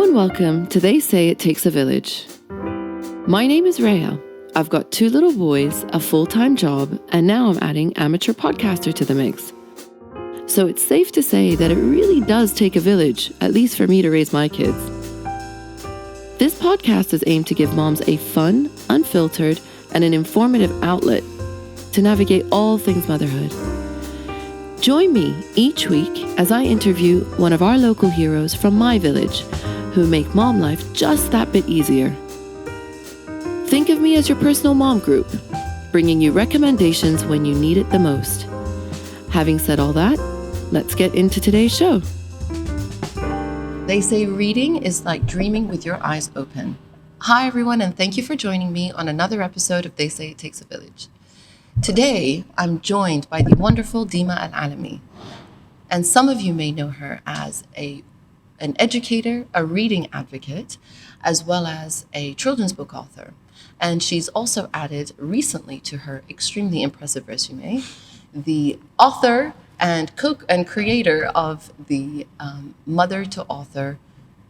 and welcome to They Say It Takes a Village. My name is Raya. I've got 2 little boys, a full-time job, and now I'm adding amateur podcaster to the mix. So it's safe to say that it really does take a village, at least for me to raise my kids. This podcast is aimed to give moms a fun, unfiltered, and an informative outlet to navigate all things motherhood. Join me each week as I interview one of our local heroes from my village who make mom life just that bit easier. Think of me as your personal mom group, bringing you recommendations when you need it the most. Having said all that, let's get into today's show. They say reading is like dreaming with your eyes open. Hi everyone, and thank you for joining me on another episode of They Say It Takes a Village. Today, I'm joined by the wonderful Deema Al Alami. And some of you may know her as an educator, a reading advocate, as well as a children's book author. And she's also added recently to her extremely impressive resume, the author and creator of the Mother to Author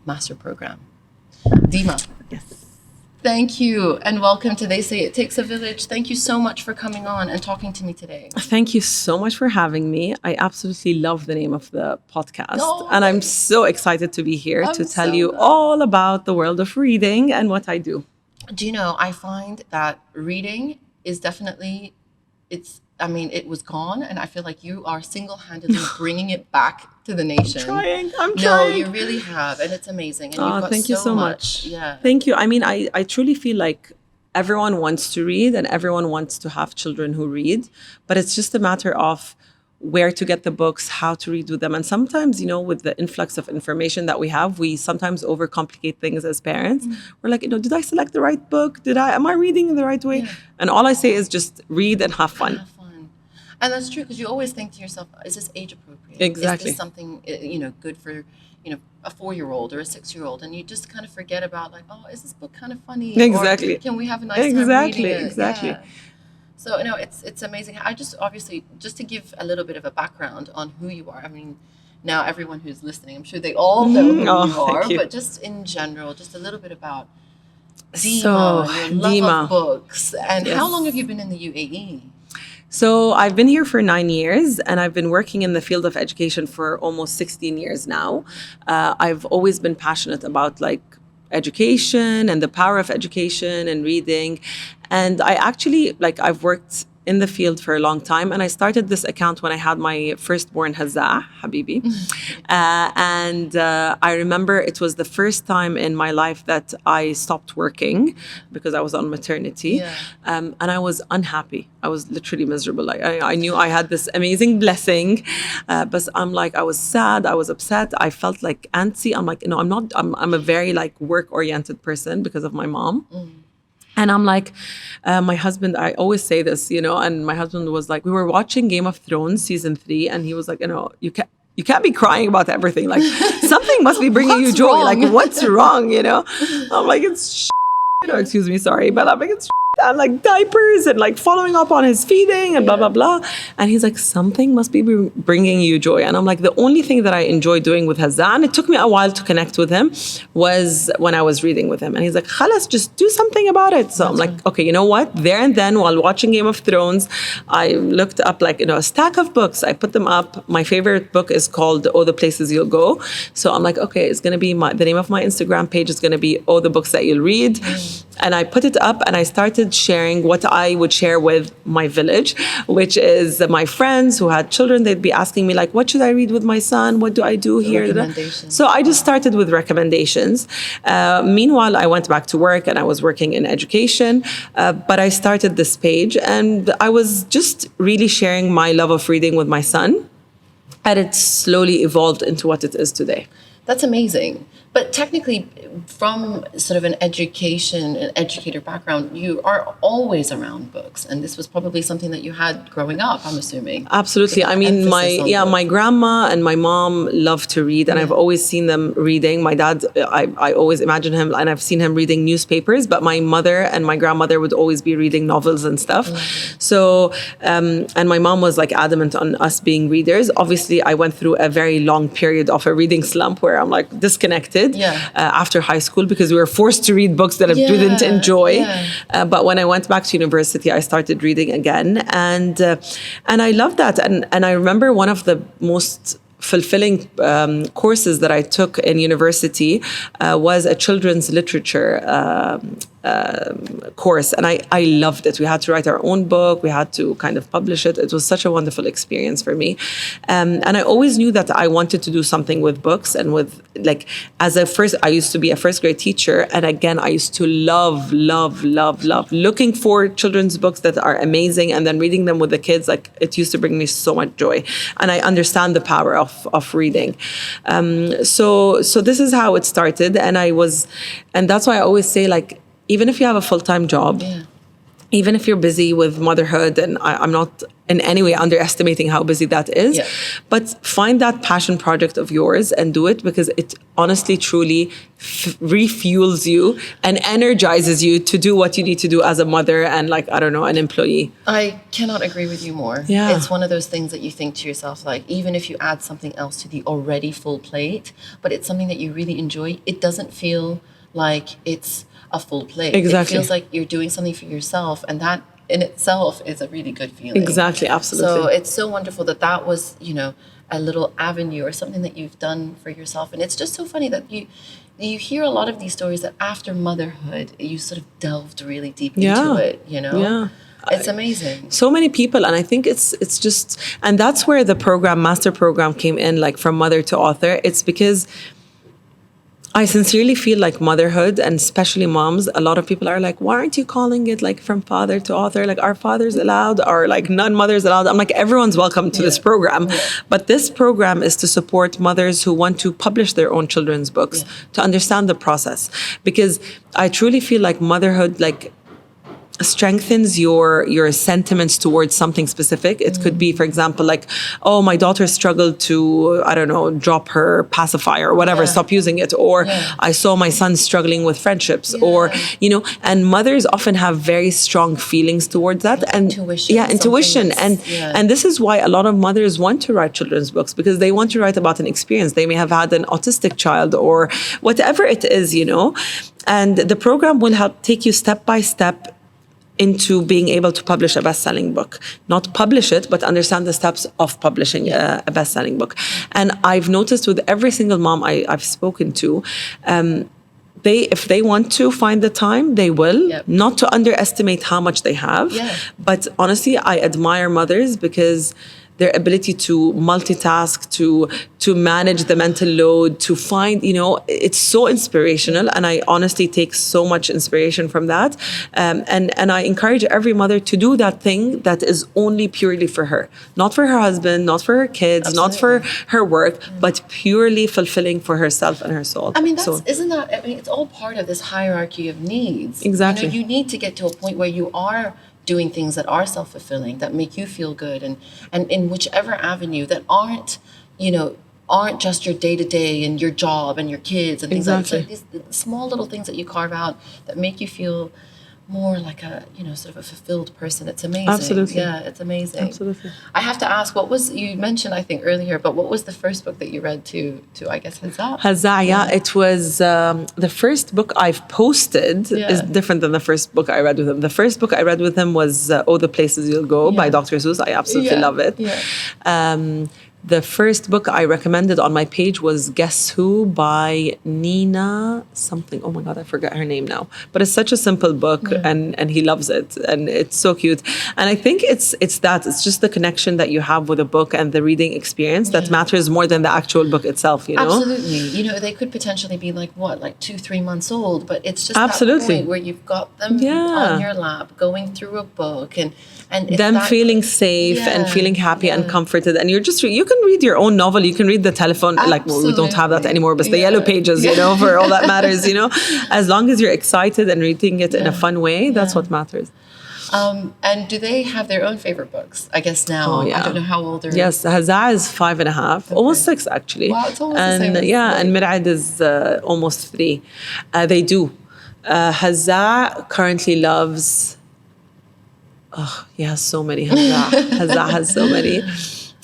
Master Program. Deema. Yes. Thank you, and welcome to They Say It Takes a Village. Thank you so much for coming on and talking to me today. Thank you so much for having me. I absolutely love the name of the podcast. Oh, and I'm so excited to be here to tell you glad. all about the world of reading and what I do. Do you know, I find that reading is definitely, it was gone, and I feel like you are single-handedly bringing it back to the nation. I'm trying. No, you really have, and it's amazing. And you've got thank you so much. Yeah. Thank you. I truly feel like everyone wants to read and everyone wants to have children who read, but it's just a matter of where to get the books, how to read with them. And sometimes, with the influx of information that we have, we sometimes overcomplicate things as parents. We're like, did I select the right book? Am I reading in the right way? Yeah. And all I say is just read and have fun. And that's true, because you always think to yourself, is this age appropriate? Exactly. Is this something, good for, a 4-year-old or a 6-year-old? And you just kind of forget about is this book kind of funny? Exactly. Or can we have a nice time reading it? Exactly. Yeah. So, it's amazing. I just, obviously, just to give a little bit of a background on who you are. Now everyone who's listening, I'm sure they all know who you are, but just in general, just a little bit about Deema, your love of books. And how long have you been in the UAE? So I've been here for 9 years, and I've been working in the field of education for almost 16 years now. I've always been passionate about education and the power of education and reading. And I actually, I've worked in the field for a long time. And I started this account when I had my firstborn, Hazza, Habibi. I remember it was the first time in my life that I stopped working because I was on maternity. Yeah. And I was unhappy. I was literally miserable. I knew I had this amazing blessing, but I was sad. I was upset. I felt like antsy. I'm not, I'm a very work-oriented person because of my mom. And I'm my husband, I always say this, and my husband was we were watching Game of Thrones season 3, and he was you can't be crying about everything. Something must be bringing you joy. Wrong? What's wrong, I'm it's excuse me, sorry, but I'm it's and diapers and following up on his feeding and blah, blah, blah. And he's something must be bringing you joy. And I'm the only thing that I enjoy doing with Hazza, and it took me a while to connect with him, was when I was reading with him. And he's khalas, just do something about it. So I'm okay, you know what? There and then, while watching Game of Thrones, I looked up a stack of books. I put them up. My favorite book is called Oh, the Places You'll Go. So I'm okay, it's going to be the name of my Instagram page is going to be Oh, the Books That You'll Read. And I put it up, and I started sharing what I would share with my village, which is my friends who had children. They'd be asking me what should I read with my son? What do I do here? So I just started with recommendations. Meanwhile, I went back to work, and I was working in education, but I started this page, and I was just really sharing my love of reading with my son, and it slowly evolved into what it is today. That's amazing. But technically, from sort of an educator background, you are always around books. And this was probably something that you had growing up, I'm assuming. Absolutely. My grandma and my mom love to read, and I've always seen them reading. My dad, I always imagine him, and I've seen him reading newspapers, but my mother and my grandmother would always be reading novels and stuff. So, and my mom was adamant on us being readers. Obviously, I went through a very long period of a reading slump where I'm disconnected. did after high school, because we were forced to read books that I didn't enjoy. But when I went back to university, I started reading again, and I loved that. And I remember one of the most fulfilling courses that I took in university was a children's literature course, and I loved it. We had to write our own book. We had to kind of publish it. It was such a wonderful experience for me, and I always knew that I wanted to do something with books and with, like, I used to be a first grade teacher, and again I used to love looking for children's books that are amazing and then reading them with the kids. Like, it used to bring me so much joy, and I understand the power of reading. So this is how it started, and that's why I always say, like, even if you have a full-time job, even if you're busy with motherhood, and I'm not in any way underestimating how busy that is, but find that passion project of yours and do it, because it honestly, truly refuels you and energizes you to do what you need to do as a mother and, like, I don't know, an employee. I cannot agree with you more. It's one of those things that you think to yourself, like, even if you add something else to the already full plate, but it's something that you really enjoy, it doesn't feel like it's a full plate. Exactly. It feels like you're doing something for yourself, and that in itself is a really good feeling. Exactly, absolutely. So it's so wonderful that was, a little avenue or something that you've done for yourself. And it's just so funny that you hear a lot of these stories that after motherhood, you sort of delved really deep into it, Yeah. It's amazing. So many people, and I think it's just, and that's where the master program came in, like, from mother to author. It's because I sincerely feel like motherhood, and especially moms, a lot of people are like, why aren't you calling it, like, from father to author? Like, are fathers allowed, or, like, non-mothers allowed? I'm like, everyone's welcome to this program. But this program is to support mothers who want to publish their own children's books, to understand the process. Because I truly feel like motherhood, like, strengthens your sentiments towards something specific. It could be, for example, like, oh, my daughter struggled to, I don't know, drop her pacifier or whatever, stop using it. Or I saw my son struggling with friendships, or, and mothers often have very strong feelings towards that. And intuition. And this is why a lot of mothers want to write children's books, because they want to write about an experience. They may have had an autistic child or whatever it is, and the program will help take you step by step into being able to publish a best-selling book. Not publish it, but understand the steps of publishing a best-selling book. And I've noticed with every single mom I've spoken to, if they want to find the time, they will. Not to underestimate how much they have. But honestly, I admire mothers, because their ability to multitask, to manage the mental load, to find, it's so inspirational. And I honestly take so much inspiration from that. And I encourage every mother to do that thing that is only purely for her. Not for her husband, not for her kids, not for her work, but purely fulfilling for herself and her soul. I mean, it's all part of this hierarchy of needs. Exactly. You need to get to a point where you are doing things that are self-fulfilling, that make you feel good, and in whichever avenue, that aren't just your day-to-day and your job and your kids and things like that. These small little things that you carve out that make you feel more like a, sort of a fulfilled person. It's amazing. Absolutely. Yeah, it's amazing. Absolutely. I have to ask, you mentioned, I think, earlier, but what was the first book that you read to I guess, Hazza? Hazza, it was the first book I've posted is different than the first book I read with him. The first book I read with him was Oh, the Places You'll Go by Dr. Seuss. I absolutely love it. The first book I recommended on my page was Guess Who by Nina something. Oh my God, I forgot her name now. But it's such a simple book, and he loves it, and it's so cute. And I think it's just the connection that you have with a book and the reading experience that matters more than the actual book itself, Absolutely. They could potentially be like 2-3 months old, but it's just that point where you've got them on your lap going through a book, and them feeling safe and feling happy and comforted, and you can read your own novel, you can read the telephone, we don't have that anymore, but the yellow pages, for all that matters, as long as you're excited and reading it in a fun way, that's what matters. And do they have their own favorite books? I guess now. I don't know how old they're. Yes, Hazza is 5.5, almost 6 actually. Wow, it's almost the same. And Mirad is almost 3. They do. Hazza currently loves. Oh, he has so many. Hazza has so many.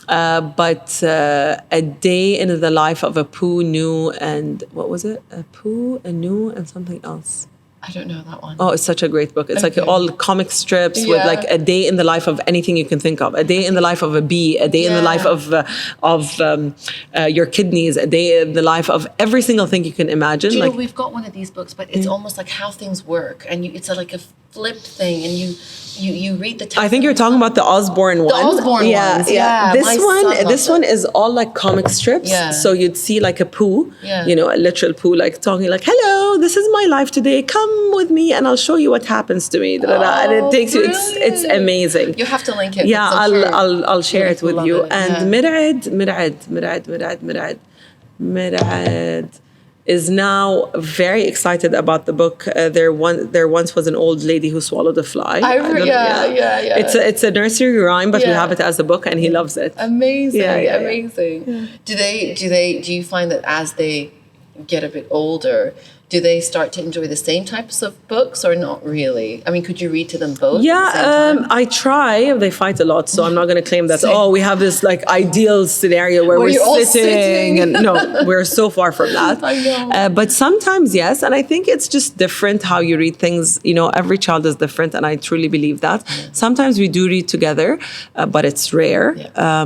But A Day in the Life of a Pooh, New, and what was it? A Pooh, a New, and something else. I don't know that one. Oh, it's such a great book. It's like Okay. all comic strips with Yeah. like a day in the life of anything you can think of. A day in the life of a bee. A day in the life of your kidneys. A day in the life of every single thing you can imagine. Do you like, know, we've got one of these books, but it's almost like how things work, and it's like a flipped thing, and you read the text. I think you're talking about the Osborne one. Osborne ones, yeah. This My son one, loves one is all like comic strips. Yeah. So you'd see like a Pooh, Yeah. you know, a literal Pooh, like talking like, "Hello, this is my life today. Come with me, and I'll show you what happens to me." Da, da, da. And it takes you. It's brilliant. amazing. You have to link it. Yeah, because I'm sure I'll share it with love you. it, And yeah. Mirad is now very excited about the book. There once was an old lady who swallowed a fly. Yeah. It's a nursery rhyme, but we Yeah. have it as a book, and he loves it. Amazing, Yeah. amazing. Do you find that as they get a bit older, do they start to enjoy the same types of books or not really? I mean, could you read to them both? At the same time? I try. They fight a lot, so I'm not going to claim that. Same. Oh, we have this like ideal scenario where you're all we're sitting. and no, we're so far from that. I know. But sometimes yes, and I think it's just different how you read things. You know, every child is different, and I truly believe that. Sometimes we do read together, but it's rare. Yeah.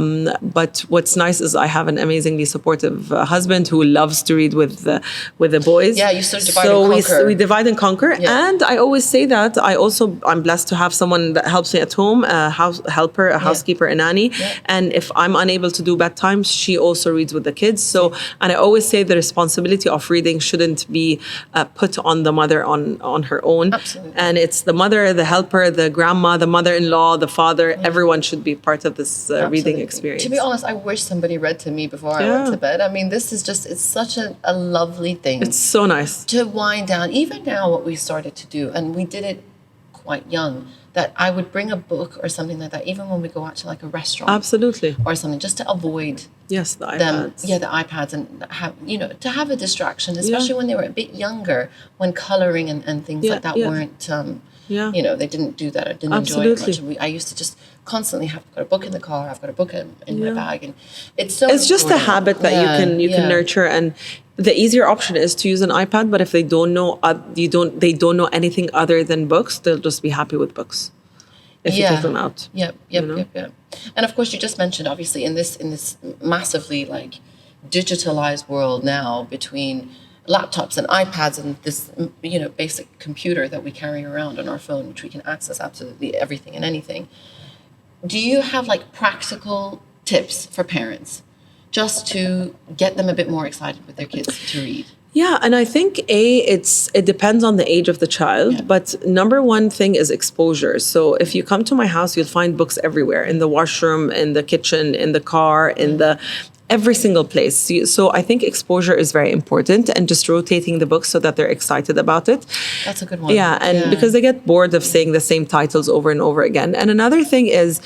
But what's nice is I have an amazingly supportive husband who loves to read with the boys. Yeah, you sort of divide and conquer. We divide and conquer. Yeah. And I always say that I'm blessed to have someone that helps me at home, a house helper, a housekeeper, a nanny. Yeah. And if I'm unable to do bedtime, she also reads with the kids. So, and I always say the responsibility of reading shouldn't be put on the mother on her own. Absolutely. And it's the mother, the helper, the grandma, the mother-in-law, the father. Everyone should be part of this reading Absolutely. experience. To be honest, I wish somebody read to me before I went to bed. I mean, this is just, it's such a lovely thing. It's so nice. To wind down. Even now, what we started to do, and we did it quite young, that I would bring a book or something like that, even when we go out to like a restaurant. Absolutely. Or something, just to avoid Yes, the them. iPads. Yeah, the iPads, and have, to have a distraction, especially when they were a bit younger, when coloring and things like that weren't, they didn't do that or didn't enjoy it much. And I used to just constantly have got a book in the car, I've got a book in my bag, and it's just a habit that you can nurture. And the easier option is to use an iPad, but if they don't know they don't know anything other than books, they'll just be happy with books if you take them out. Yep. And of course, you just mentioned, obviously, in this massively like digitalized world now, between laptops and iPads and this basic computer that we carry around on our phone, which we can access absolutely everything and anything. Do you have like practical tips for parents just to get them a bit more excited with their kids to read? Yeah, and I think it depends on the age of the child, but number one thing is exposure. So if you come to my house, you'll find books everywhere, in the washroom, in the kitchen, in the car, in the every single place. So I think exposure is very important, and just rotating the books so that they're excited about it. That's a good one. Yeah, and because they get bored of saying the same titles over and over again. And another thing is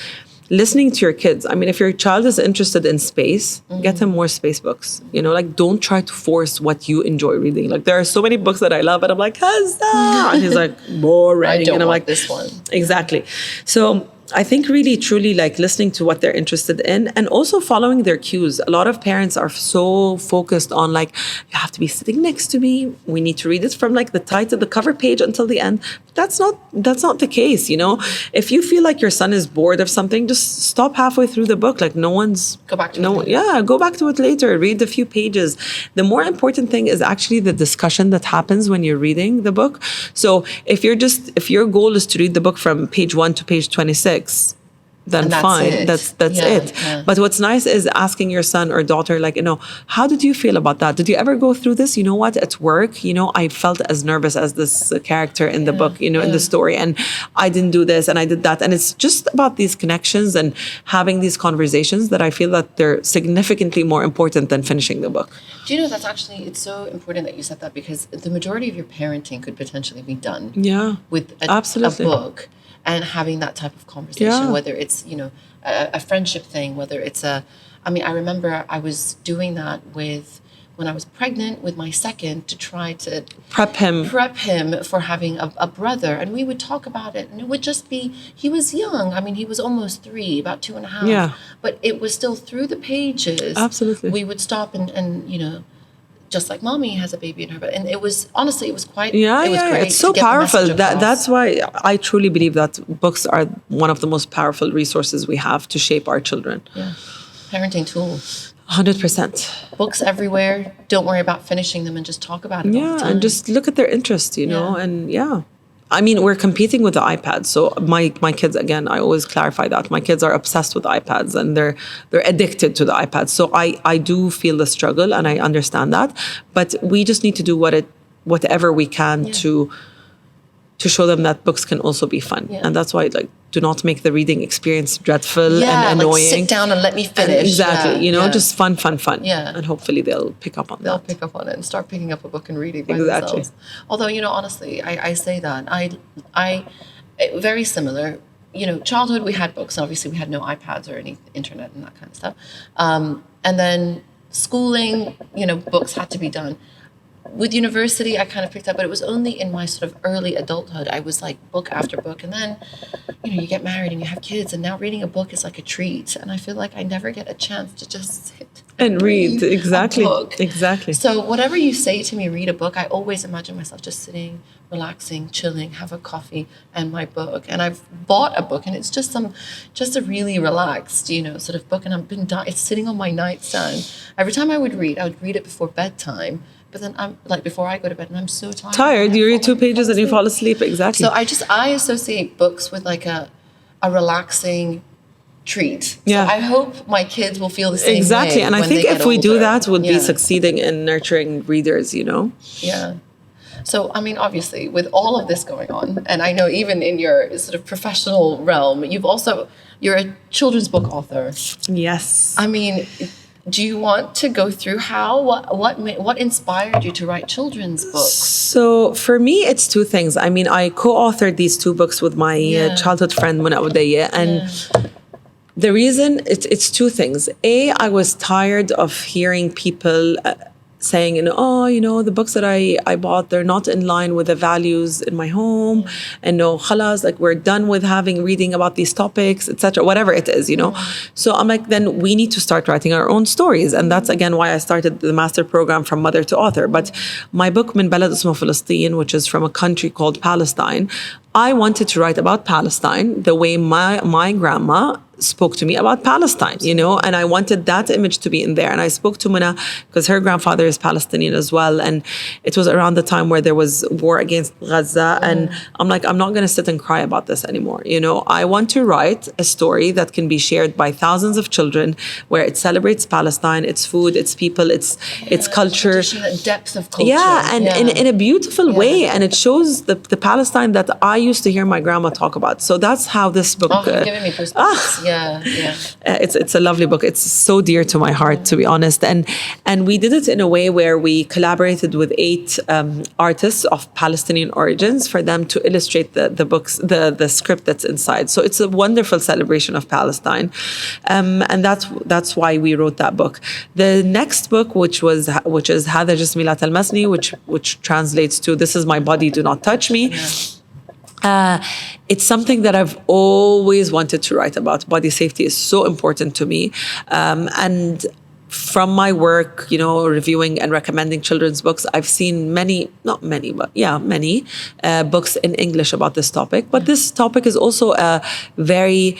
listening to your kids. I mean, if your child is interested in space, get them more space books. Like don't try to force what you enjoy reading. Like there are so many books that I love, and I'm like, Huzzah! And he's like, boring. I don't and I'm want like, this one. Exactly. So I think really, truly like listening to what they're interested in, and also following their cues. A lot of parents are so focused on like, you have to be sitting next to me. We need to read it from like the title, the cover page until the end. That's not the case. If you feel like your son is bored of something, just stop halfway through the book. Like Go back to it. Yeah, go back to it later. Read a few pages. The more important thing is actually the discussion that happens when you're reading the book. So if your goal is to read the book from page 1 to page 26, then And that's fine. it. That's Yeah, it. yeah. But what's nice is asking your son or daughter, like, how did you feel about that? Did you ever go through this? You know what? At work, I felt as nervous as this character in the book, in the story, and I didn't do this and I did that. And it's just about these connections and having these conversations that I feel that they're significantly more important than finishing the book. Do you know, it's so important that you said that, because the majority of your parenting could potentially be done with a Absolutely. book. And having that type of conversation, Yeah. whether it's, a friendship thing, whether it's I remember I was doing that with when I was pregnant with my second to try to Prep him. for having a brother. And we would talk about it, and it would just be, he was young. I mean, he was almost 3, about 2.5. Yeah. But it was still through the pages. Absolutely. We would stop and you know, just like mommy has a baby in her, but and it was honestly it was quite Yeah, it was great. it's so to get the powerful. message across. That's why I truly believe that books are one of the most powerful resources we have to shape our children. Yeah. Parenting tool. 100%. Books everywhere. Don't worry about finishing them and just talk about it all the Yeah, time. and just look at their interest, you know, Yeah. and yeah. I mean, we're competing with the iPads. So my kids, again, I always clarify that. My kids are obsessed with iPads and they're addicted to the iPads. So I do feel the struggle and I understand that. But we just need to do whatever we can to show them that books can also be fun. Yeah. And that's why, like, do not make the reading experience dreadful and annoying. Like sit down and let me finish. And exactly, Yeah, you know, yeah. just fun. Yeah. And hopefully they'll pick up on They'll that. pick up on it and start picking up a book and reading by Exactly. themselves. Although, you know, honestly, I say that. I very similar. You know, childhood, we had books. Obviously, we had no iPads or any internet and that kind of stuff. And then schooling, you know, books had to be done. With university, I kind of picked up, but it was only in my sort of early adulthood. I was like book after book. And then, you know, you get married and you have kids, and now reading a book is like a treat. And I feel like I never get a chance to just sit And read, exactly. a book. Exactly. So whatever you say to me, read a book, I always imagine myself just sitting, relaxing, chilling, have a coffee and my book. And I've bought a book, and it's just a really relaxed, you know, sort of book. And it's sitting on my nightstand. Every time I would read it before bedtime. But then I'm like, before I go to bed, and I'm so tired. You read 2 pages and you fall asleep. Exactly. So I associate books with like a relaxing treat. Yeah. So I hope my kids will feel the same Exactly. way And I when think they get if we do older. that, we'll be Yeah. succeeding in nurturing readers, you know? Yeah. So, I mean, obviously, with all of this going on, and I know even in your sort of professional realm, you're a children's book author. Yes. I mean, do you want to go through what inspired you to write children's books? So for me, it's 2 things. I mean, I co-authored these 2 books with my childhood friend, Muna Udaya, and the reason it's 2 things. I was tired of hearing people saying, you know, oh, you know, the books that I bought, they're not in line with the values in my home, and no, khalas, like we're done with reading about these topics, etc., whatever it is, you know. So I'm like, then we need to start writing our own stories, and that's again why I started the master program from mother to author. But my book, Min Balad Ismo Palestine, which is from a country called Palestine, I wanted to write about Palestine the way my grandma spoke to me about Palestine, you know, and I wanted that image to be in there. And I spoke to Muna because her grandfather is Palestinian as well. And it was around the time where there was war against Gaza. And I'm like, I'm not going to sit and cry about this anymore. You know, I want to write a story that can be shared by thousands of children, where it celebrates Palestine, its food, its people, its culture. The depth of culture. Yeah, and in a beautiful way. And it shows the Palestine that I used to hear my grandma talk about. So that's how this book... Oh, you're giving me goosebumps. Yeah. It's a lovely book. It's so dear to my heart, to be honest. And we did it in a way where we collaborated with 8 artists of Palestinian origins for them to illustrate the books, the script that's inside. So it's a wonderful celebration of Palestine, and that's why we wrote that book. The next book, which is Hada Jismi La Talmasni, which translates to This Is My Body, Do Not Touch Me. It's something that I've always wanted to write about. Body safety is so important to me. And from my work, you know, reviewing and recommending children's books, I've seen many books in English about this topic. But this topic is also a very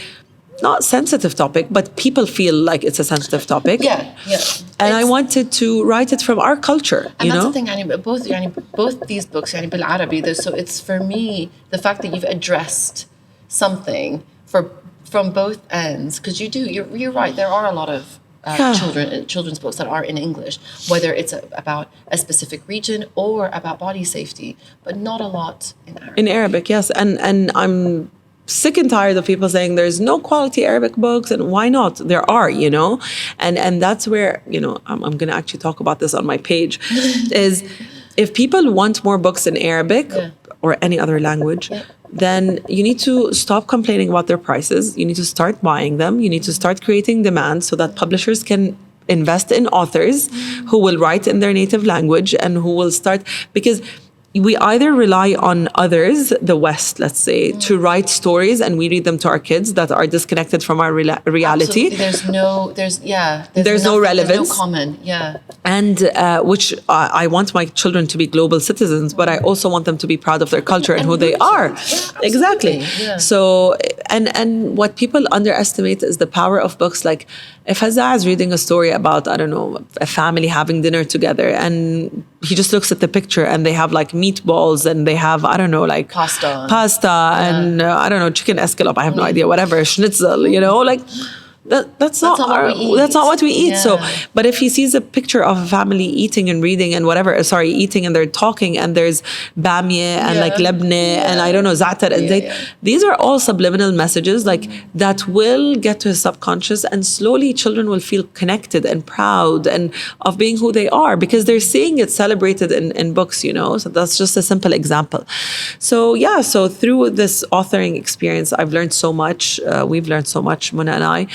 not sensitive topic, but people feel like it's a sensitive topic. Yeah. And I wanted to write it from our culture, and you that's know? the thing, both these books, bil Arabi, so it's for me, the fact that you've addressed something from both ends, because you're right, there are a lot of children's books that are in English, whether it's about a specific region or about body safety, but not a lot in Arabic. In Arabic, yes. And I'm sick and tired of people saying there's no quality Arabic books, and why not? There are, you know, and that's where, you know, I'm going to actually talk about this on my page, is if people want more books in Arabic or any other language, then you need to stop complaining about their prices. You need to start buying them. You need to start creating demand so that publishers can invest in authors who will write in their native language and who will start, because we either rely on others, the West, let's say, to write stories and we read them to our kids that are disconnected from our reality. Absolutely. There's no relevance. There's no common, And which I want my children to be global citizens, but I also want them to be proud of their culture and who they are. Yeah, exactly. Yeah. So, and what people underestimate is the power of books. Like if Hazza is reading a story about, I don't know, a family having dinner together, and he just looks at the picture and they have like meatballs and they have, I don't know, like pasta and I don't know, chicken escalope, I have no idea, whatever, schnitzel, you know, like that's not what we eat. Yeah. So, but if he sees a picture of a family eating and reading and whatever, eating and they're talking and there's bamia and like lebne and I don't know, za'atar and zayt, these are all subliminal messages like that will get to his subconscious, and slowly children will feel connected and proud and of being who they are because they're seeing it celebrated in books, you know. So that's just a simple example. So yeah, so through this authoring experience, I've learned so much. We've learned so much, Muna and I.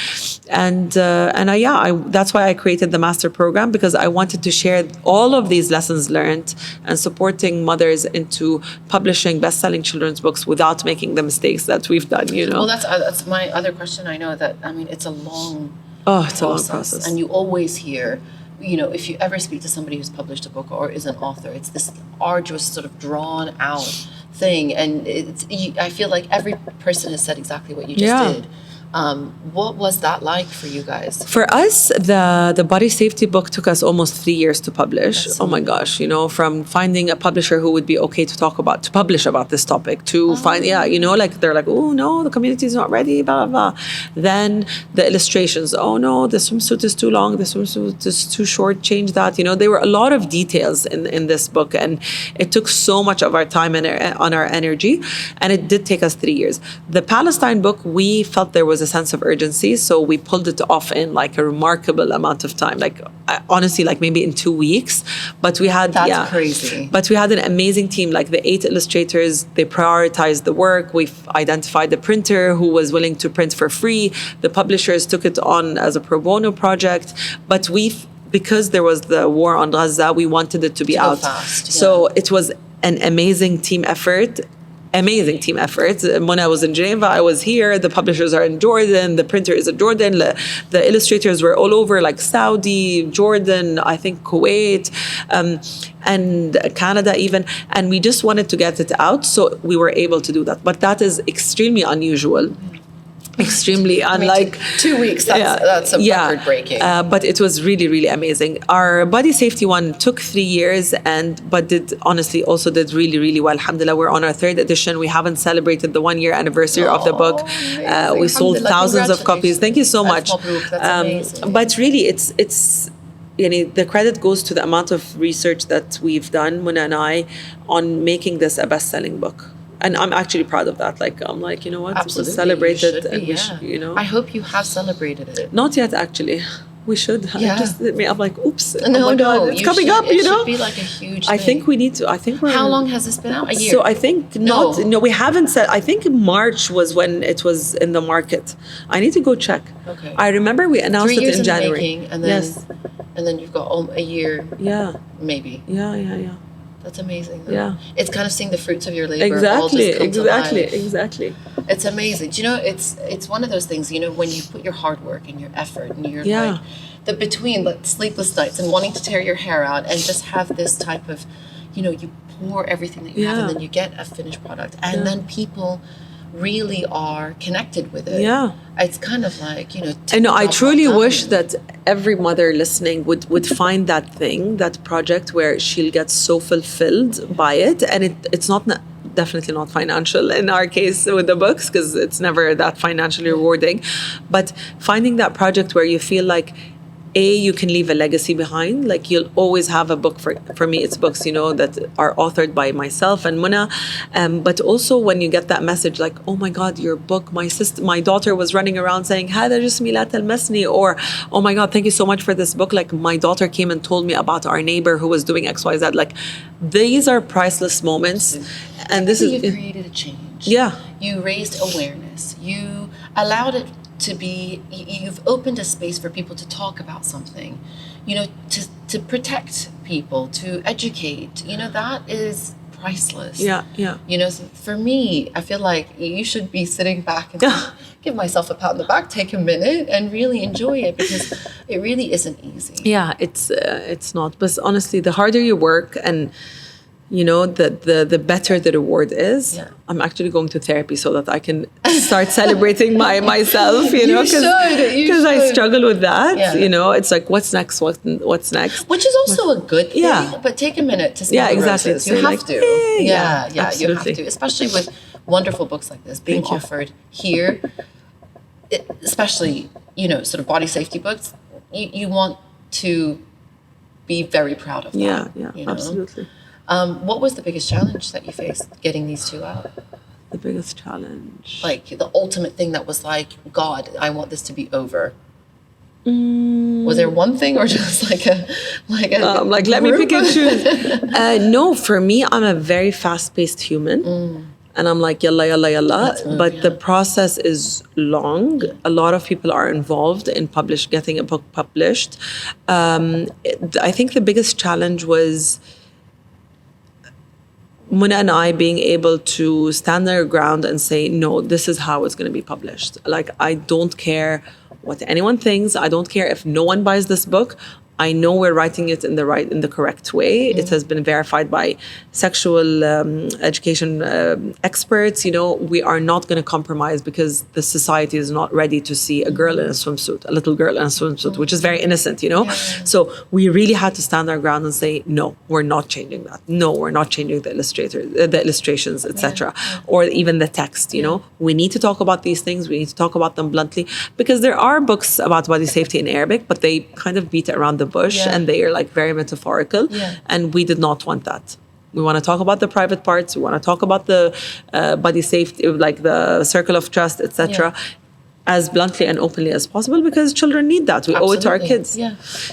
And that's why I created the master program, because I wanted to share all of these lessons learned and supporting mothers into publishing best-selling children's books without making the mistakes that we've done, you know. Well, that's my other question. I know that, I mean, it's a long process. And you always hear, you know, if you ever speak to somebody who's published a book or is an author, it's this arduous sort of drawn out thing. And I feel like every person has said exactly what you just did. What was that like for you guys? For us, the body safety book took us almost 3 years to publish. Oh my gosh, you know, from finding a publisher who would be okay to publish about this topic, to find, you know, like they're like, oh no, the community is not ready, blah, blah, blah. Then the illustrations, oh no, the swimsuit is too long, the swimsuit is too short, change that. You know, there were a lot of details in this book, and it took so much of our time and on our energy, and it did take us 3 years. The Palestine book, we felt there was a sense of urgency, so we pulled it off in like a remarkable amount of time, like honestly, like maybe in 2 weeks. But we had that's crazy. But we had an amazing team, like the 8 illustrators. They prioritized the work. We've identified the printer who was willing to print for free. The publishers took it on as a pro bono project. But because there was the war on Gaza, we wanted it to be out fast. So it was an amazing team effort. When I was in Geneva, I was here. The publishers are in Jordan. The printer is in Jordan. The illustrators were all over, like Saudi, Jordan, I think Kuwait, and Canada even. And we just wanted to get it out, so we were able to do that. But that is extremely unusual. Extremely unlike 2 weeks. That's a record breaking. But it was really, really amazing. Our body safety one took 3 years, but did really, really well. Alhamdulillah, we're on our 3rd edition. We haven't celebrated the 1 year anniversary of the book. We sold thousands of copies. Thank you so much. That's amazing. But really, it's the credit goes to the amount of research that we've done, Muna and I, on making this a best-selling book. And I'm actually proud of that. Like, I'm like, you know what? Absolutely. Celebrate it. And we should, you know. I hope you have celebrated it. Not yet, actually. We should. Yeah. I'm like, oops. No, it's coming up, you know. It should be like a huge I thing. think we need to. I think we're. How long has this been out? A year? So I think not. No, we haven't said. I think March was when it was in the market. I need to go check. Okay. I remember we announced 3 years it in January. The making, and then, and then you've got a year. Yeah. Maybe. Yeah. That's amazing. Though. Yeah. It's kind of seeing the fruits of your labor all just come to life. Exactly. It's amazing. Do you know, it's one of those things, you know, when you put your hard work and your effort and you're like, between like sleepless nights and wanting to tear your hair out and just have this type of, you know, you pour everything that you have and then you get a finished product. And then people really are connected with it. Yeah. It's kind of like, you know. I know. I truly wish that every mother listening would find that thing, that project where she'll get so fulfilled by it. And it's definitely not financial in our case with the books, because it's never that financially rewarding. But finding that project where you feel like, you can leave a legacy behind. Like, you'll always have a book. For me, it's books, you know, that are authored by myself and Muna. But also when you get that message, like, oh my God, your book, my daughter was running around saying, هذا جسمي لا تلمسني, or, oh my God, thank you so much for this book. Like, my daughter came and told me about our neighbor who was doing XYZ. Like, these are priceless moments. And this is... You've created a change. Yeah. You raised awareness. You allowed it you've opened a space for people to talk about something, to protect people, to educate, that is priceless. Yeah, yeah. So for me, I feel like you should be sitting back and give myself a pat on the back, take a minute and really enjoy it, because it really isn't easy. Yeah, it's not. But honestly, the harder you work and the better the reward is. Yeah. I'm actually going to therapy so that I can start celebrating myself, because I struggle with that. Yeah. It's like, what's next? What's next? Which is also a good thing. Yeah. But take a minute to smell the exactly. roses. You have to. Hey, Yeah, you absolutely. have to. Especially with wonderful books like this being offered here, especially, sort of body safety books, you want to be very proud of that. Yeah, absolutely. What was the biggest challenge that you faced getting these two out? The biggest challenge. Like the ultimate thing that was like, God, I want this to be over. Was there one thing, or just like a let me pick and choose? No, for me, I'm a very fast-paced human. And I'm like, yalla, yalla, yalla. But the process is long. A lot of people are involved in getting a book published. I think the biggest challenge was Muna and I being able to stand our ground and say, no, this is how it's going to be published. Like, I don't care what anyone thinks. I don't care if no one buys this book. I know we're writing it in the correct way. It has been verified by sexual education experts. We are not going to compromise because the society is not ready to see a girl in a swimsuit, a little girl in a swimsuit, which is very innocent, So we really had to stand our ground and say, no, we're not changing that. No, we're not changing the illustrations, etc., or even the text. We need to talk about these things. We need to talk about them bluntly, because there are books about body safety in Arabic, but they kind of beat around the bush and they are like very metaphorical, and we did not want that. We want to talk about the private parts. We want to talk about the body safety, like the circle of trust, etc., as bluntly and openly as possible, because children need that. We owe it to our kids.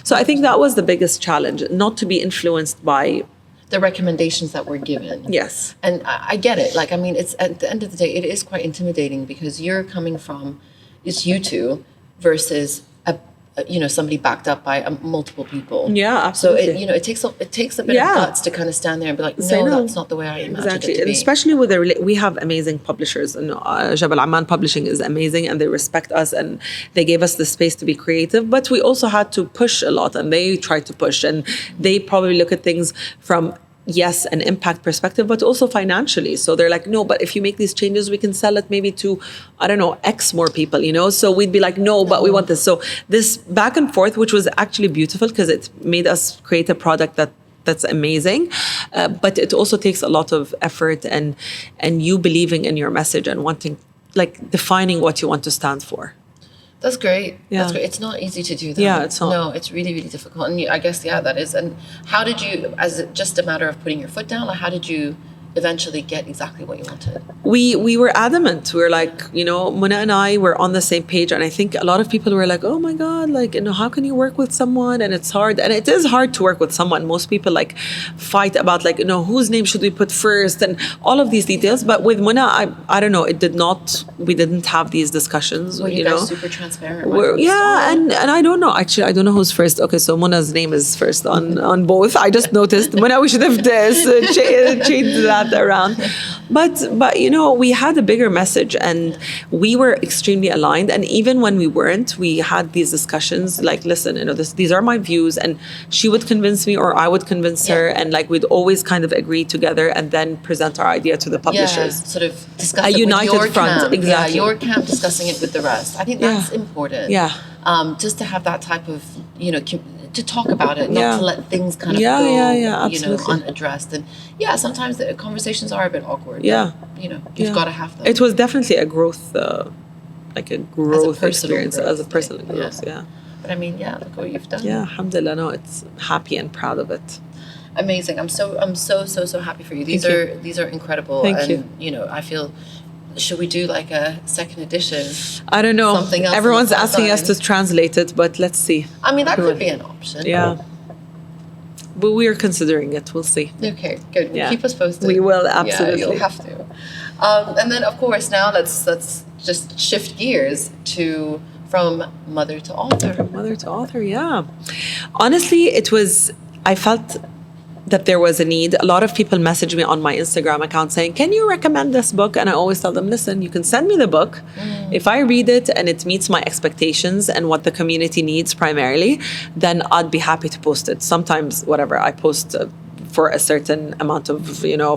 So I think that was the biggest challenge, not to be influenced by the recommendations that were given. Yes. And I get it. Like, I mean, it's at the end of the day, it is quite intimidating, because you're coming from, it's you two versus somebody backed up by multiple people. Yeah, absolutely. So it takes a bit of guts to kind of stand there and be like, no, that's not the way I imagined it to be. Especially with we have amazing publishers, and Jabal Amman Publishing is amazing, and they respect us, and they gave us the space to be creative. But we also had to push a lot, and they tried to push, and they probably look at things from an impact perspective, but also financially. So they're like, no, but if you make these changes, we can sell it maybe to, I don't know, X more people, So we'd be like, no, but we want this. So this back and forth, which was actually beautiful, because it made us create a product that's amazing. But it also takes a lot of effort and you believing in your message and wanting, like, defining what you want to stand for. That's great. Yeah. That's great. It's not easy to do that. Yeah, it's not. No, it's really, really difficult. And I guess, that is. And how did you, as just a matter of putting your foot down, or how did you eventually get exactly what you wanted? We were adamant. We were like, Muna and I were on the same page. And I think a lot of people were like, oh my God, like, how can you work with someone? And it's hard. And it is hard to work with someone. Most people like fight about like, whose name should we put first and all of these details. But with Muna, I don't know, we didn't have these discussions. Were you guys super transparent? And I don't know. Actually, I don't know who's first. Okay, so Muna's name is first on both. I just noticed. Muna, we should have changed that around, but we had a bigger message, and we were extremely aligned. And even when we weren't, we had these discussions like, listen, these are my views, and she would convince me or I would convince her, and like we'd always kind of agree together and then present our idea to the publishers. Sort of discuss a it united with your front. Camp. Exactly. Your camp discussing it with the rest. I think that's important. Just to have that type of to talk about it, not to let things kind of go, unaddressed. And sometimes the conversations are a bit awkward. You've got to have them. It was definitely a growth, experience as a personal growth. But I mean, look what you've done. Alhamdulillah, no, it's happy and proud of it. Amazing. I'm so happy for you. These are incredible. Thank you. I feel. Should we do like a second edition? I don't know. Something else. Everyone's asking us to translate it, but let's see. I mean, that could be an option. Yeah. But we are considering it. We'll see. Okay, good. Keep us posted. We will, absolutely. Yeah, you'll have to. And then, of course, now let's just shift gears from mother to author. From mother to author, yeah. Honestly, I felt that there was a need. A lot of people message me on my Instagram account saying, can you recommend this book? And I always tell them, listen, you can send me the book. If I read it and it meets my expectations and what the community needs primarily, then I'd be happy to post it. Sometimes, whatever, I post for a certain amount of,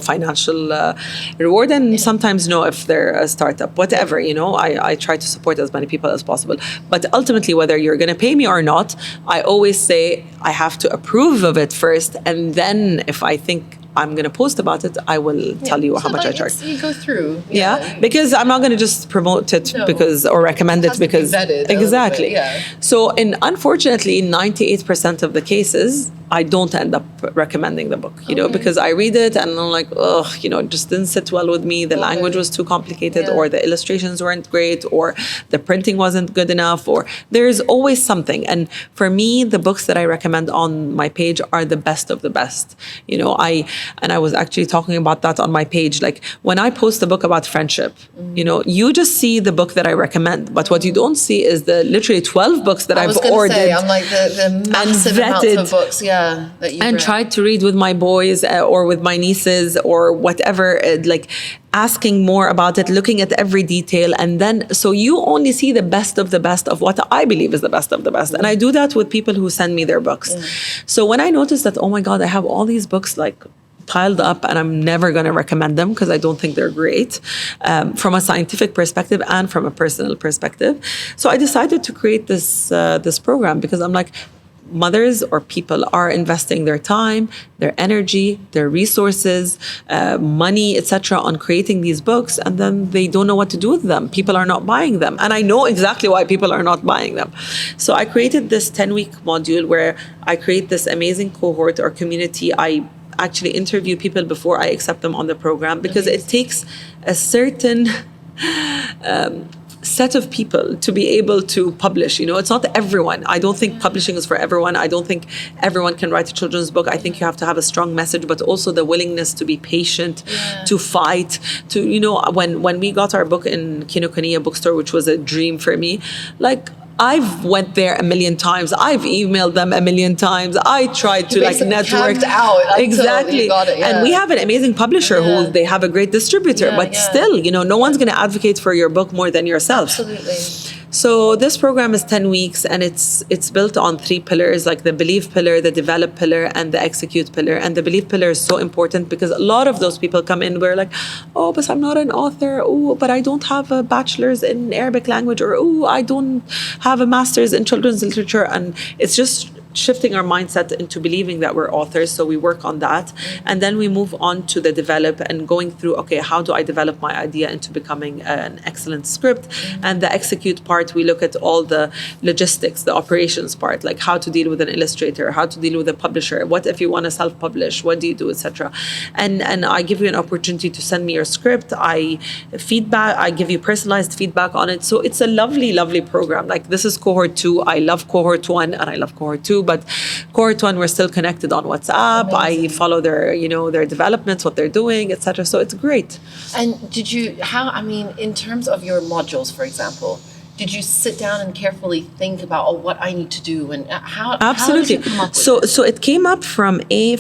financial reward, and sometimes no, if they're a startup, whatever, I try to support as many people as possible. But ultimately, whether you're going to pay me or not, I always say I have to approve of it first, and then if I think I'm going to post about it, I will tell you how much I charge. You go through. Yeah, because I'm not going to just promote it or recommend it because exactly. Yeah. So unfortunately, 98% of the cases, I don't end up recommending the book, because I read it and I'm like, it just didn't sit well with me. The language was too complicated, or the illustrations weren't great, or the printing wasn't good enough, or there's always something. And for me, the books that I recommend on my page are the best of the best. I was actually talking about that on my page. Like when I post a book about friendship, you just see the book that I recommend, but what you don't see is the literally 12 books that I've ordered. I'm like the massive amounts of books, that you read. Tried to read with my boys or with my nieces or whatever, like asking more about it, looking at every detail. And then, so you only see the best of what I believe is the best of the best. And I do that with people who send me their books. So when I noticed that, oh my God, I have all these books like piled up and I'm never going to recommend them because I don't think they're great from a scientific perspective and from a personal perspective. So I decided to create this program because I'm like, mothers or people are investing their time, their energy, their resources, money, etc. on creating these books, and then they don't know what to do with them. People are not buying them. And I know exactly why people are not buying them. So I created this 10-week module where I create this amazing cohort or community. I actually interview people before I accept them on the program because it takes a certain set of people to be able to publish. It's not everyone. I don't think publishing is for everyone. I don't think everyone can write a children's book. I think you have to have a strong message, but also the willingness to be patient, to fight, to, when we got our book in Kinokuniya bookstore, which was a dream for me, like I've went there a million times. I've emailed them a million times. I tried to network out exactly. You got it, And we have an amazing publisher who they have a great distributor, but still, no one's going to advocate for your book more than yourself. Absolutely. So this program is 10 weeks and it's built on 3 pillars, like the belief pillar, the develop pillar, and the execute pillar. And the belief pillar is so important because a lot of those people come in, we're like, oh, but I'm not an author. Oh, but I don't have a bachelor's in Arabic language, or oh, I don't have a master's in children's literature. And it's just shifting our mindset into believing that we're authors. So we work on that. And then we move on to the develop and going through, okay, how do I develop my idea into becoming an excellent script? And the execute part, we look at all the logistics, the operations part, like how to deal with an illustrator, how to deal with a publisher. What if you want to self-publish? What do you do, etc. And I give you an opportunity to send me your script. I give you personalized feedback on it. So it's a lovely, lovely program. Like this is cohort 2. I love cohort 1 and I love cohort 2. But cohort 1, we're still connected on WhatsApp. Amazing. I follow their developments, what they're doing, etc. So it's great. And in terms of your modules, for example, did you sit down and carefully think about what I need to do and how? Absolutely. How did you come up with it? So it came up from 3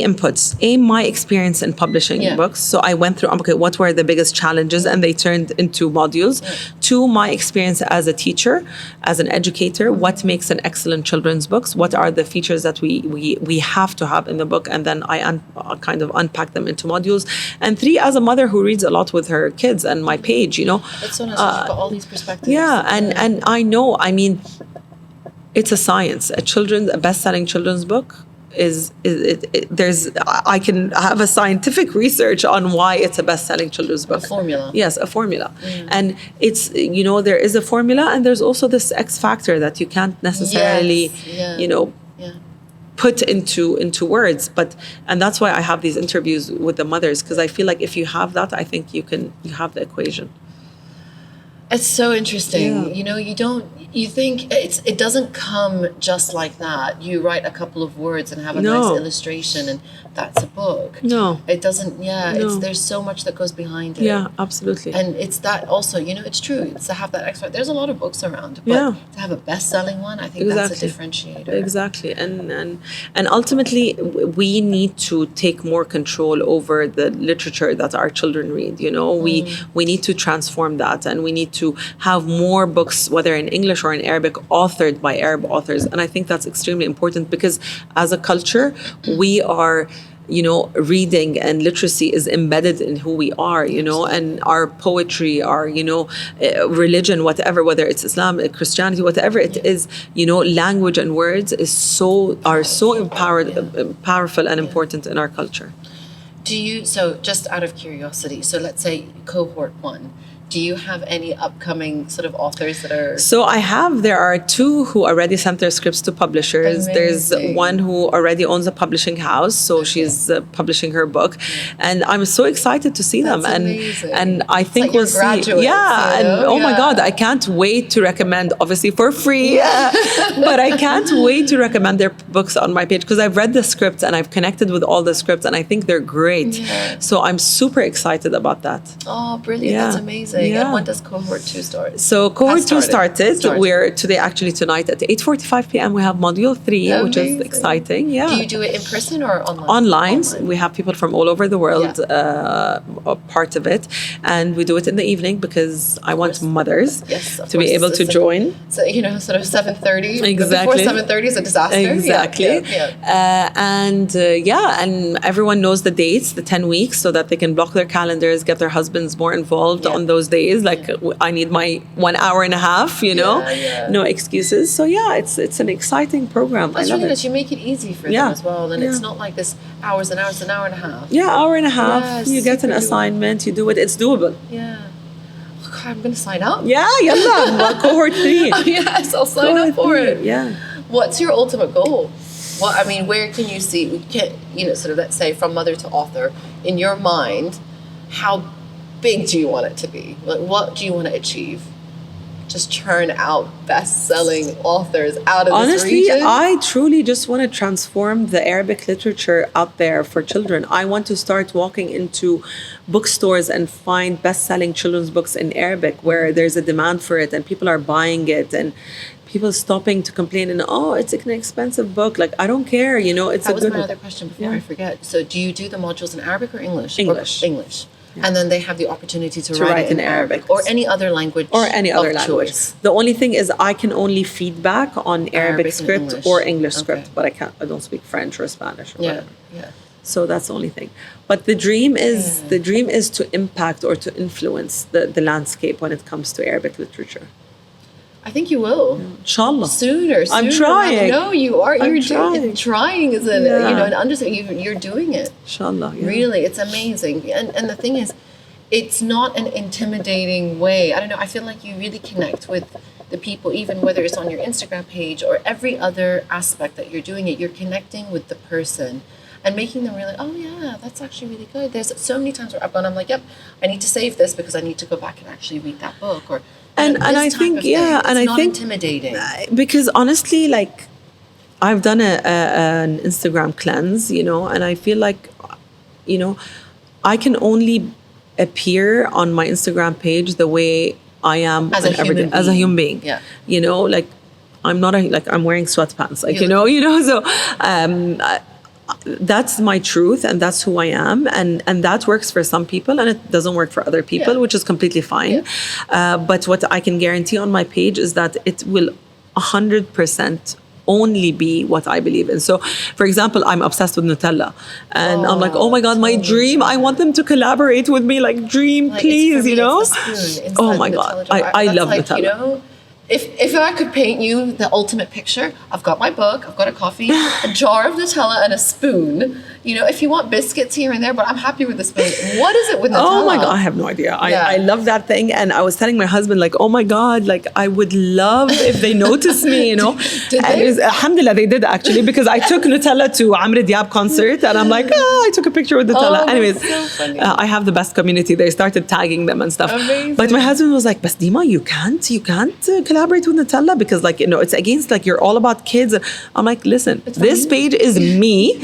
inputs. My experience in publishing books. So I went through what were the biggest challenges, and they turned into modules. 2, my experience as a teacher, as an educator. What makes an excellent children's books? What are the features that we have to have in the book? And then I kind of unpack them into modules. And 3, as a mother who reads a lot with her kids and my page. It's so nice that you've got all these perspectives. Yeah, and I know, it's a science. A best-selling children's book I can have a scientific research on why it's a best-selling children's book. A formula. Yes, a formula. And it's, there is a formula, and there's also this X factor that you can't necessarily, put into words. And that's why I have these interviews with the mothers, because I feel like if you have that, I think you have the equation. It's so interesting. Yeah. You know, you think it doesn't come just like that. You write a couple of words and have a No. nice illustration and that's a book. No. It doesn't, No. there's so much that goes behind it. Yeah, absolutely. And it's that also, you know, it's true. It's to have that expert. There's a lot of books around, but Yeah. to have a best-selling one, I think that's a differentiator. Exactly. And ultimately, we need to take more control over the literature that our children read. You know, we need to transform that, and we need to have more books, whether in English or in Arabic, authored by Arab authors. And I think that's extremely important because as a culture, we are, you know, reading and literacy is embedded in who we are, you know, and our poetry, our, you know, religion, whatever, whether it's Islam, Christianity, whatever it is, you know, language and words are so powerful and important in our culture. So just out of curiosity, so let's say cohort 1, do you have any upcoming sort of authors that are... So there are 2 who already sent their scripts to publishers. Amazing. There's one who already owns a publishing house, so she's publishing her book. And I'm so excited to see them. Amazing. And I think like we'll your graduates, see. Yeah, you know? and oh my God, I can't wait to recommend, obviously for free, but I can't wait to recommend their books on my page because I've read the scripts and I've connected with all the scripts and I think they're great. Yeah. So I'm super excited about that. Oh, brilliant. Yeah. That's amazing. Yeah. And when does cohort 2 start? So cohort 2 started. Started. Tonight at 8:45 p.m. we have module 3, which is exciting. Yeah. Do you do it in person or online? Online. We have people from all over the world a part of it, and we do it in the evening because I want mothers to be able to join. So, you know, sort of 7:30. Exactly. Before 7:30 is a disaster. Exactly. Yeah. And everyone knows the dates, the 10 weeks, so that they can block their calendars, get their husbands more involved on those days. Like I need my 1 hour and a half, you know, no excuses. So it's an exciting program. That's I love really it. nice. You make it easy for them as well. And it's not like this hours and hours, an hour and a half. Yeah, hour and a half. Yes, you get an assignment, you do it. It's doable. Yeah. Oh, God, I'm going to sign up. Yeah, yalla. Cohort 3. Yes, I'll sign up for it. Yeah. What's your ultimate goal? Well, I mean, where can you see, you know, sort of, let's say from mother to author, in your mind, how big do you want it to be? Like, what do you want to achieve? Just churn out best-selling authors out of this region? Honestly, I truly just want to transform the Arabic literature out there for children. I want to start walking into bookstores and find best-selling children's books in Arabic where there's a demand for it and people are buying it and people stopping to complain and, oh, it's an expensive book. Like, I don't care, you know, it's that a was good my book. other question before I forget. So do you do the modules in Arabic or English? English. English. Yeah. And then they have the opportunity to write it in Arabic. or any other language. Or any other language. Choice. The only thing is I can only feedback on Arabic script English. or English script, but I don't speak French or Spanish or whatever. Yeah. So that's the only thing. But the dream is to impact or to influence the landscape when it comes to Arabic literature. I think you will. Inshallah. Sooner. I'm trying. No, you are. You're trying. Trying is an, you know, an understatement. You're doing it. Inshallah. Yeah. Really, it's amazing. And the thing is, it's not an intimidating way. I don't know. I feel like you really connect with the people, even whether it's on your Instagram page or every other aspect that you're doing it. You're connecting with the person and making them realize, oh yeah, that's actually really good. There's so many times where I'm like, yep, I need to save this because I need to go back and actually read that book. Or and I think it's not intimidating. Because honestly, like I've done an Instagram cleanse, you know, and I feel like, you know, I can only appear on my Instagram page the way I am as a human being. Yeah. You know, like I'm wearing sweatpants, like, you know, so that's my truth and that's who I am, and that works for some people and it doesn't work for other people, which is completely fine. But what I can guarantee on my page is that it will 100% only be what I believe in. So, for example, I'm obsessed with Nutella, and I'm like, oh my God, my dream! I want them to collaborate with me, like, dream, please, you know? Oh my God, I love Nutella. You know, if I could paint you the ultimate picture, I've got my book, I've got a coffee, a jar of Nutella, and a spoon. You know, if you want biscuits here and there, but I'm happy with the spoon. What is it with Nutella? Oh my God, I have no idea. Yeah. I love that thing. And I was telling my husband, like, oh my God, like, I would love if they notice me, you know. Did and they? it was, alhamdulillah, they did actually, because I took Nutella to Amr Diab concert and I'm like, I took a picture with Nutella. that's Anyways, so funny. I have the best community. They started tagging them and stuff. Amazing. But my husband was like, but Deema, you can't collaborate with Nutella because, like, you know, it's against, like, you're all about kids. I'm like, listen, this page is me.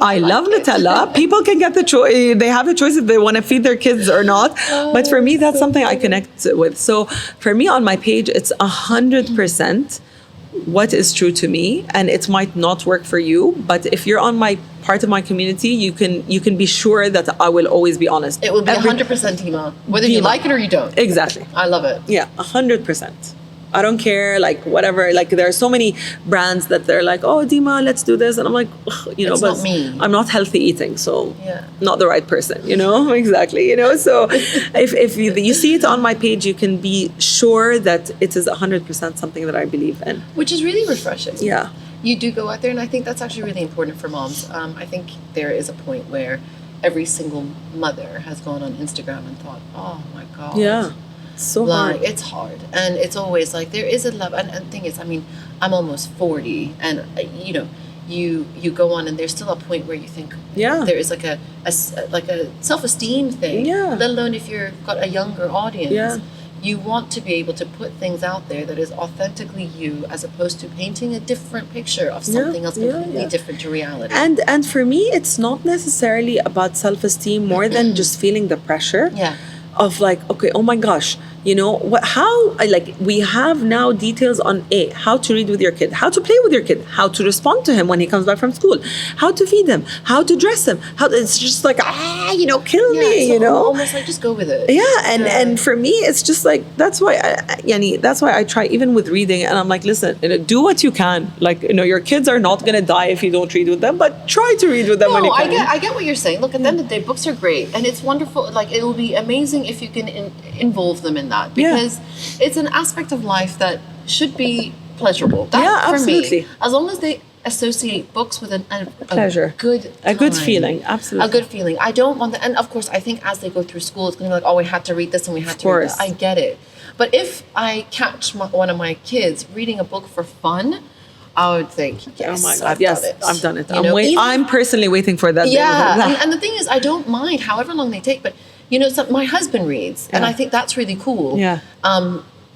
I love Nutella. People can get the choice. They have the choice if they want to feed their kids or not. But for me, that's something I connect with. So for me on my page, it's 100% what is true to me, and it might not work for you. But if you're on my part of my community, you can be sure that I will always be honest. It will be 100% Deema, whether you Deema. like it or you don't. Exactly. I love it. Yeah, 100%. I don't care, like, whatever. Like, there are so many brands that they're like, oh, Deema, let's do this. And I'm like, ugh, you know, It's but not me. I'm not healthy eating, so Yeah. not the right person, you know? Exactly, you know? So if you see it on my page, you can be sure that it is 100% something that I believe in. Which is really refreshing. Yeah. You do go out there, and I think that's actually really important for moms. I think there is a point where every single mother has gone on Instagram and thought, oh my God. Yeah. So Like, hard. it's hard. And it's always like, there is a love. And the thing is, I mean, I'm almost 40, and, you know, you go on and there's still a point where you think Yeah. there is like a self-esteem thing. Yeah. Let alone if you've got a younger audience. Yeah. You want to be able to put things out there that is authentically you, as opposed to painting a different picture of something else completely different to reality. And for me, it's not necessarily about self-esteem more than just feeling the pressure. Yeah. Of like, okay, oh my gosh, you know what? How like we have now details on how to read with your kid, how to play with your kid, how to respond to him when he comes back from school, how to feed him, how to dress him. How it's just like you know, kill me, so you know. almost like just go with it. Yeah, and for me, it's just like that's why I try even with reading, and I'm like, listen, you know, do what you can. Like, you know, your kids are not gonna die if you don't read with them, but try to read with them when you can. I get what you're saying. Look, at the end of the day, books are great, and it's wonderful. Like, it will be amazing if you can involve them in that, because it's an aspect of life that should be pleasurable. That, for absolutely. me, as long as they associate books with a pleasure, a good time, feeling, absolutely, a good feeling. I don't want that, and of course, I think as they go through school, it's going to be like, oh, we had to read this and we had to read that. I get it, but if I catch one of my kids reading a book for fun, I would think, yes, oh my God, yes, I've done it. I'm personally waiting for that. Yeah, and the thing is, I don't mind however long they take, but you know, my husband reads, and I think that's really cool. Yeah.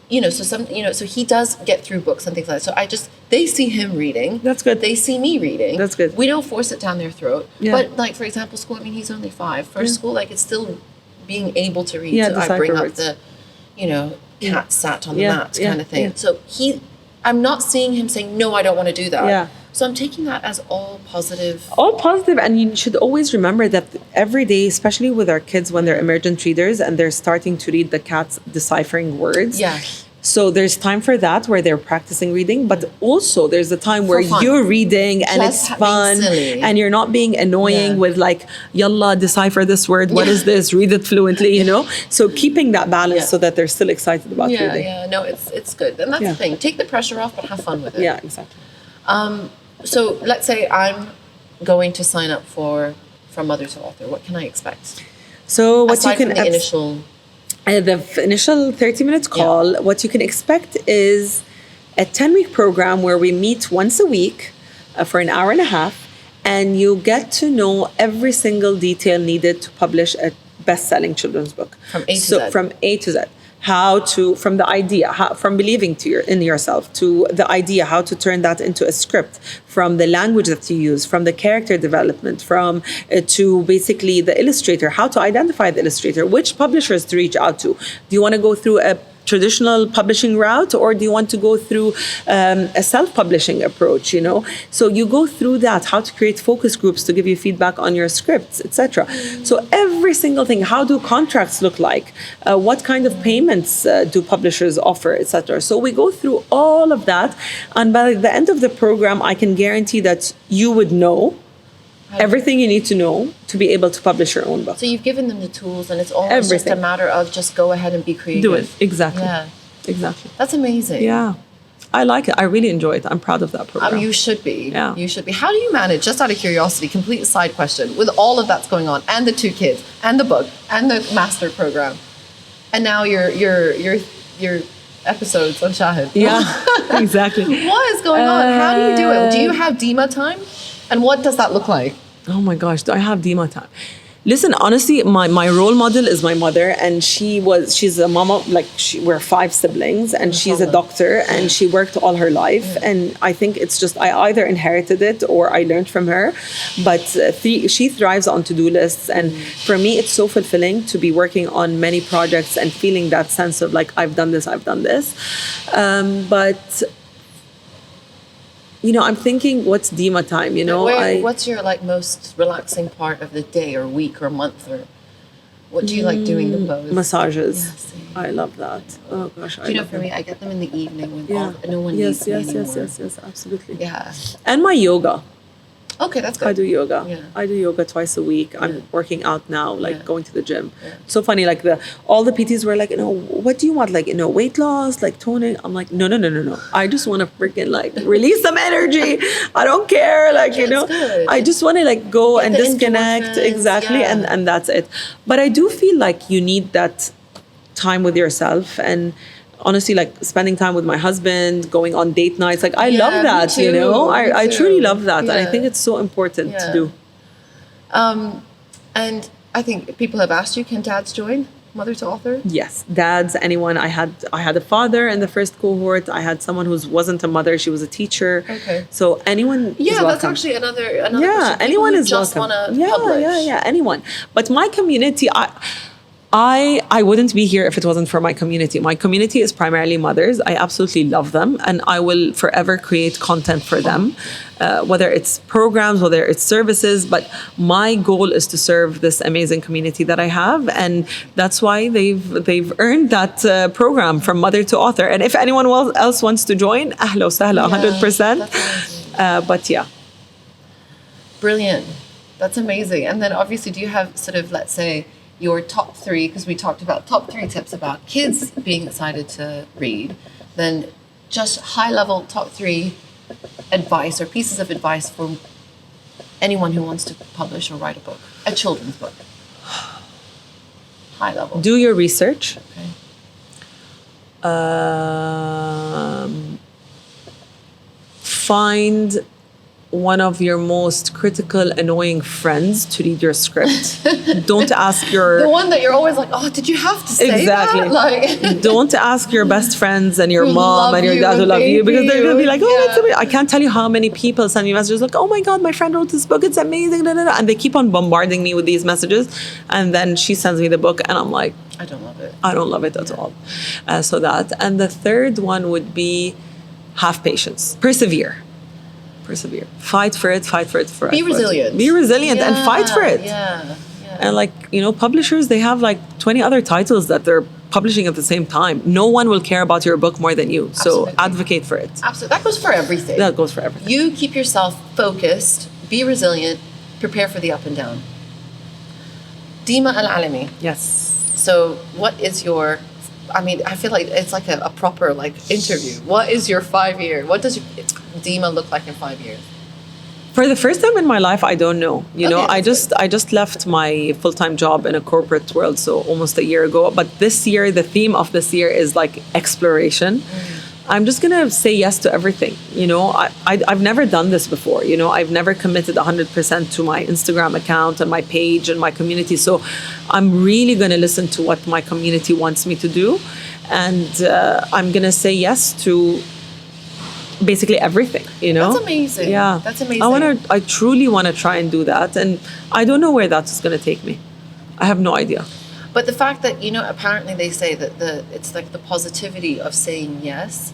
You know, so he does get through books and things like that. So they see him reading. That's good. They see me reading. That's good. We don't force it down their throat. Yeah. But like, for example, school, I mean, he's only 5. First school, like, it's still being able to read. Yeah, so I bring up the, you know, cat sat on the mat kind of thing. Yeah. So I'm not seeing him saying, no, I don't want to do that. Yeah. So I'm taking that as all positive. All positive, and you should always remember that every day, especially with our kids when they're emergent readers and they're starting to read the cats deciphering words. Yeah. So there's time for that where they're practicing reading, but also there's a time where you're reading and Just it's fun silly. and you're not being annoying with like, yalla, decipher this word. What is this? Read it fluently, you know? So keeping that balance so that they're still excited about reading. Yeah, no, it's good. And that's the thing. Take the pressure off, but have fun with it. Yeah, exactly. So let's say I'm going to sign up for From Mother to Author. What can I expect? So what Aside you can from the initial... the initial 30 minutes call, what you can expect is a 10-week program where we meet once a week for an hour and a half, and you get to know every single detail needed to publish a best-selling children's book. From A to Z. From A to Z. From the idea, from believing in yourself, to the idea, how to turn that into a script, from the language that you use, from the character development, to basically the illustrator, how to identify the illustrator, which publishers to reach out to. Do you want to go through a traditional publishing route, or do you want to go through a self-publishing approach, you know? So you go through that, how to create focus groups to give you feedback on your scripts, etc. So every single thing, how do contracts look like? What kind of payments do publishers offer, etc. So we go through all of that, and by the end of the program, I can guarantee that you would know everything you need to know to be able to publish your own book. So you've given them the tools, and it's almost just a matter of just go ahead and be creative. Do it. Exactly. Yeah. Exactly. That's amazing. Yeah. I like it. I really enjoy it. I'm proud of that program. You should be. Yeah. You should be. How do you manage, just out of curiosity, complete side question, with all of that's going on, and the 2 kids, and the book, and the master program, and now your episodes on Shahid? Yeah, exactly. What is going on? How do you do it? Do you have Deema time? And what does that look like? Oh my gosh, do I have Deema time? Listen, honestly, my role model is my mother, and she's a mama. Like we're 5 siblings, and she's a doctor, and she worked all her life. And I think it's just I either inherited it or I learned from her. But she thrives on to-do lists, and for me, it's so fulfilling to be working on many projects and feeling that sense of like I've done this. But I'm thinking, what's Deema time? What's your most relaxing part of the day or week or month, or what do you like doing the most? Massages. Yeah, I love that. Oh gosh, for me, I get them in the evening when no one needs me anymore. Yes, absolutely. Yeah. And my yoga. Okay, that's good. I do yoga. Yeah. I do yoga twice a week. I'm working out now, going to the gym. Yeah. So funny, all the PTs were like, what do you want? Weight loss, toning? I'm like, no. I just want to freaking release some energy. I don't care. Good. I just want to go and the disconnect. endorphins, Exactly. yeah. And that's it. But I do feel like you need that time with yourself, and honestly, spending time with my husband, going on date nights, I love that, me too. I truly love that. And I Yeah. think it's so important to do. And I think people have asked you, can dads join Mother to Author? Yes, dads, anyone. I had a father in the first cohort. I had someone who wasn't a mother; she was a teacher. Okay. So anyone is welcome. That's actually another Yeah, question. anyone People who is just welcome. want to publish. Yeah, anyone. But my community, I wouldn't be here if it wasn't for my community. My community is primarily mothers. I absolutely love them, and I will forever create content for them, whether it's programs, whether it's services. But my goal is to serve this amazing community that I have, and that's why they've earned that program from Mother to Author. And if anyone else wants to join, ahla wa sahla, 100%. But yeah. Brilliant. That's amazing. And then obviously, do you have sort of, let's say, your top 3, because we talked about top 3 tips about kids being excited to read, then just high level top 3 advice or pieces of advice for anyone who wants to publish or write a book, a children's book? High level. Do your research. Okay. Find one of your most critical, annoying friends to read your script. Don't ask your... The one that you're always like, oh, did you have to say that? Don't ask your best friends and your Who mom love and your you dad who and love you, because they're going to be like, oh, Yeah. it's amazing. I can't tell you how many people send me messages like, oh my God, my friend wrote this book. It's amazing. And they keep on bombarding me with these messages. And then she sends me the book and I'm like, I don't love it. I don't love it at all. So that. And the third one would be have patience. Persevere. Fight for it. Be resilient. Be resilient and fight for it. Yeah. And publishers, they have 20 other titles that they're publishing at the same time. No one will care about your book more than you. So Absolutely. advocate for it. Absolutely. That goes for everything. That goes for everything. You keep yourself focused, be resilient, prepare for the up and down. Deema Al Alami. Yes. So what is your, I feel like it's like a proper interview. What is your 5-year? What does Deema look like in 5 years? For the first time in my life, I don't know. I that's just left my full-time job in a corporate world, so almost a year ago. But this year, the theme of this year is exploration. I'm just gonna say yes to everything. I've never done this before. I've never committed 100% to my Instagram account and my page and my community. So I'm really gonna listen to what my community wants me to do, and I'm gonna say yes to basically everything. That's amazing. Yeah, that's amazing. I truly want to try and do that, and I don't know where that's going to take me. I have no idea. But the fact that apparently they say that it's the positivity of saying yes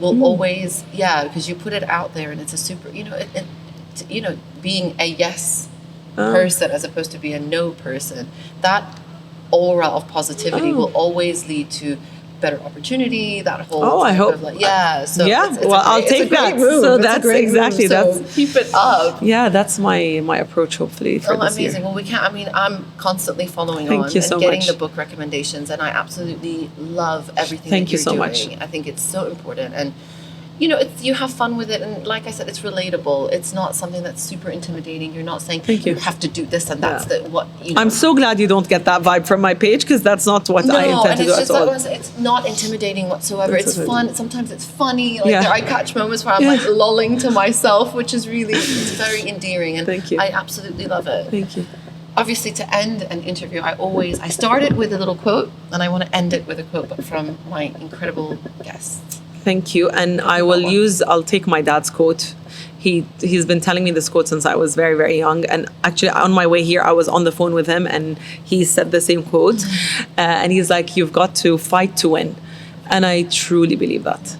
will always, because you put it out there and it's a super, being a yes person as opposed to be a no person, that aura of positivity will always lead to better opportunity, that whole I hope. So I'll take that. Move. So It's a that's great exactly move. So that's keep it up. Yeah, that's my approach hopefully for this amazing. year. Well, we can't. I'm constantly following Thank you and so getting much. the book recommendations, and I absolutely love everything Thank that you you're so doing. much. I think it's so important, and you know, it's, you have fun with it, and like I said, it's relatable. It's not something that's super intimidating. You're not saying Thank you. have to do this and that's what. You know. I'm so glad you don't get that vibe from my page, because that's not what I intend to do at all. It's not intimidating whatsoever. It's fun. Sometimes it's funny. Like I catch moments where I'm like lolling to myself, which is really it's very endearing, and Thank you. I absolutely love it. Thank you. Obviously, to end an interview, I start it with a little quote, and I want to end it with a quote from my incredible guests. Thank you. And I'll take my dad's quote. He's been telling me this quote since I was very, very young. And actually, on my way here, I was on the phone with him, and he said the same quote. And he's like, "You've got to fight to win," and I truly believe that.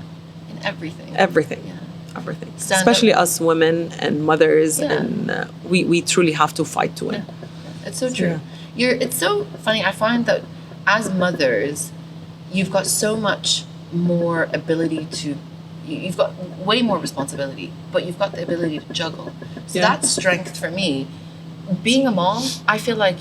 In everything. Everything. Everything. Especially us women and mothers, and we truly have to fight to win. It's so true. It's so funny. I find that as mothers, you've got so much more ability to. You've got way more responsibility, but you've got the ability to juggle. So that's strength for me. Being a mom, I feel like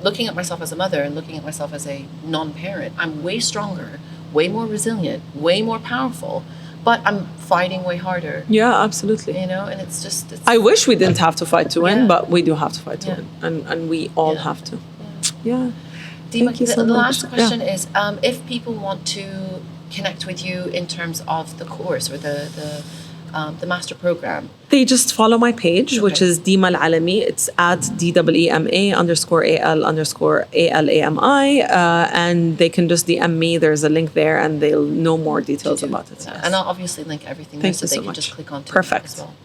looking at myself as a mother and looking at myself as a non-parent, I'm way stronger, way more resilient, way more powerful, but I'm fighting way harder. Yeah, absolutely. You know, and it's just... I wish we didn't have to fight to win, but we do have to fight to win. And we all have to. Yeah. Deema, the last question is, if people want to connect with you in terms of the course or the master program, they just follow my page, which is Deema Al Alami. It's at DEEMA_AL_ALAMI, and they can just DM me. There's a link there, and they'll know more details about it. Yes. And I'll obviously link everything there so they can just click on to Perfect. it as well.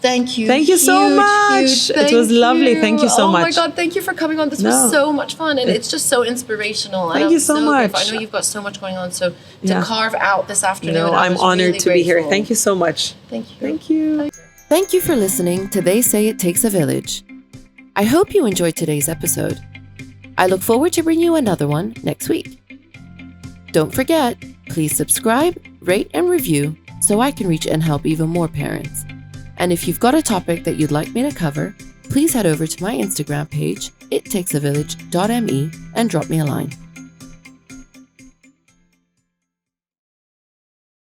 Thank you. Thank you so much. It was lovely. Thank you so much. Oh my God, thank you for coming on. This was so much fun, and it's just so inspirational. Thank you so much. Grateful. I know you've got so much going on, so to carve out this afternoon, No, I'm honored to be here. Thank you so much. Thank you. Thank you. Thank you for listening to They Say It Takes a Village. I hope you enjoyed today's episode. I look forward to bringing you another one next week. Don't forget, please subscribe, rate, and review so I can reach and help even more parents. And if you've got a topic that you'd like me to cover, please head over to my Instagram page, ittakesavillage.me, and drop me a line.